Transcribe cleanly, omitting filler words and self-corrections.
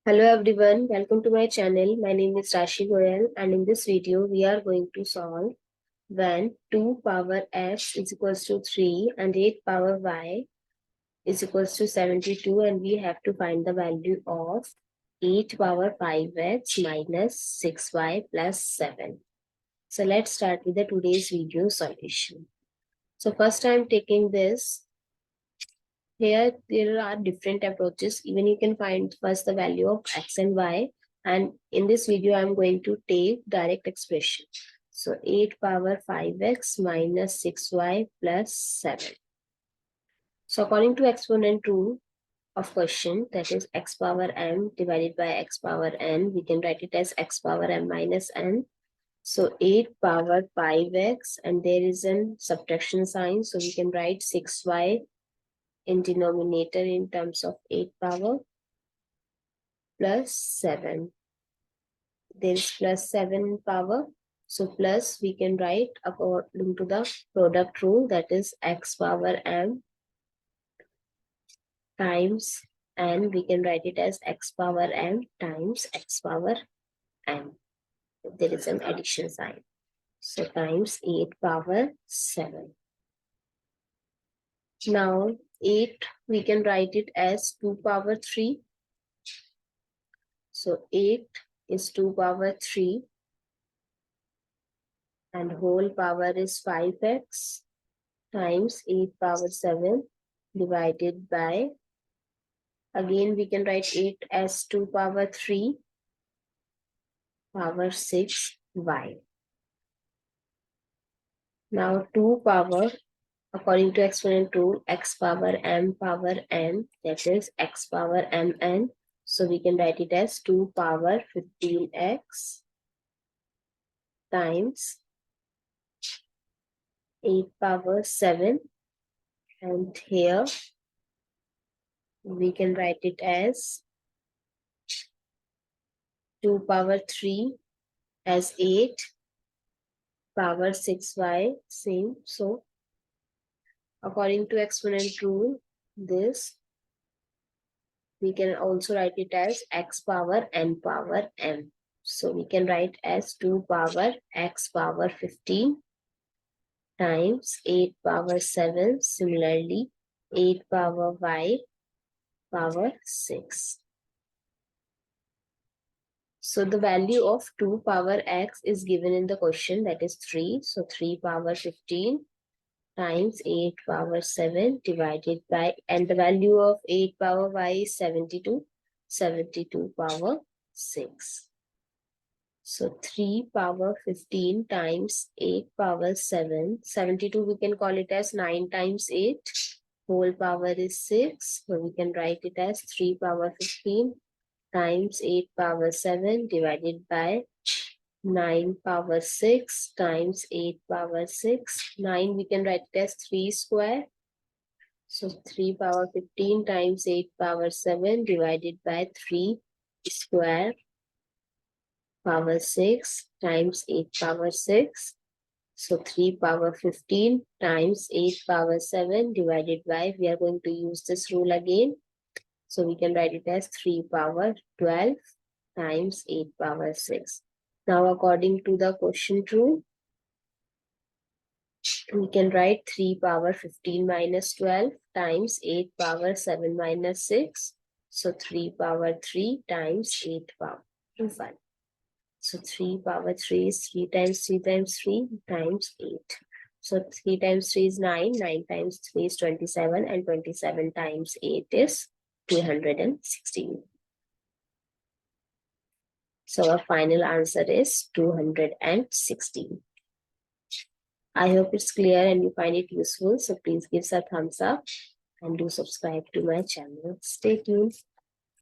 Hello everyone, welcome to my channel. My name is Rashi Goel and in this video we are going to solve when 2 power x is equals to 3 and 8 power y is equals to 72 and we have to find the value of 8 power 5x minus 6y plus 7. So let's start with the today's video solution. So first I am taking this. Here, there are different approaches. Even you can find first the value of x and y. And in this video, I'm going to take direct expression. So 8 power 5x minus 6y plus 7. So according to exponent rule of question, that is x power m divided by x power n, we can write it as x power m minus n. So 8 power 5x and there is a subtraction sign. So we can write 6y in denominator in terms of 8 power plus 7. There is plus 7 power. So plus we can write according to the product rule, that is x power m times n. We can write it as x power m times x power n. There is an addition sign. So times 8 power 7. Now 8 we can write it as 2 power 3. So 8 is 2 power 3 and whole power is 5x times 8 power 7 divided by, again we can write 8 as 2 power 3 power 6y. Now 2 power, according to exponent rule, x power m power n, that is x power mn. So we can write it as 2 power 15x times 8 power 7, and here we can write it as 2 power 3 as 8 power 6y, same. So according to exponent rule, this we can also write it as x power n power m. So we can write as 2 power x power 15 times 8 power 7, similarly 8 power y power 6. So the value of 2 power x is given in the question, that is 3. So 3 power 15 times 8 power 7 divided by, and the value of 8 power y is 72. 72 power 6. So 3 power 15 times 8 power 7. 72 we can call it as 9 times 8. Whole power is 6. So we can write it as 3 power 15 times 8 power 7 divided by 9 power 6 times 8 power 6. 9 we can write it as 3 square. So 3 power 15 times 8 power 7 divided by 3 square power 6 times 8 power 6. So 3 power 15 times 8 power 7 divided by, we are going to use this rule again. So we can write it as 3 power 12 times 8 power 6. Now according to the quotient rule, we can write 3 power 15 minus 12 times 8 power 7 minus 6. So 3 power 3 times 8 power 1. So 3 power 3 is 3 times 3 times 3 times 8. So 3 times 3 is 9, 9 times 3 is 27, and 27 times 8 is 216. So our final answer is 216. I hope it's clear and you find it useful. So please give us a thumbs up and do subscribe to my channel. Stay tuned.